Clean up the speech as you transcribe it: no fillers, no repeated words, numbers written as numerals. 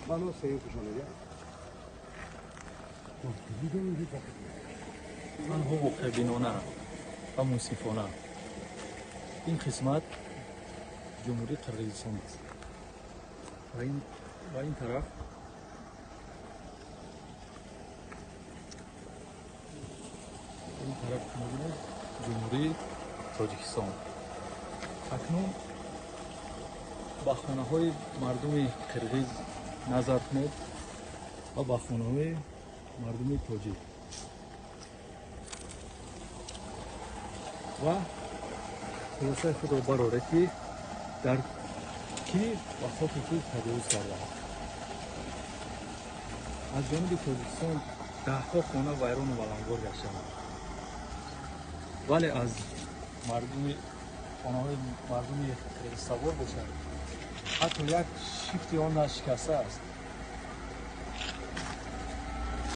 Bana sayı kuşanıyor ya. آنها واقع بینانه و منصفانه. این قسمت جمهوری قرقیزستان است و این طرف جمهوری تاجیکستان. اکنون با خانه های مردم قرقیز نظر کنید و با خانه های مردم تاجیک و خلاصه خود را براره که در کی وقتی که تجاوز کرده است. از جانب تاجیکستان دهها خانه ویران و ولنگار گشته ولی از مردم خانه‌های مردم قرقیز سوار باشد حتی یک شیفتی آن نشکسته است.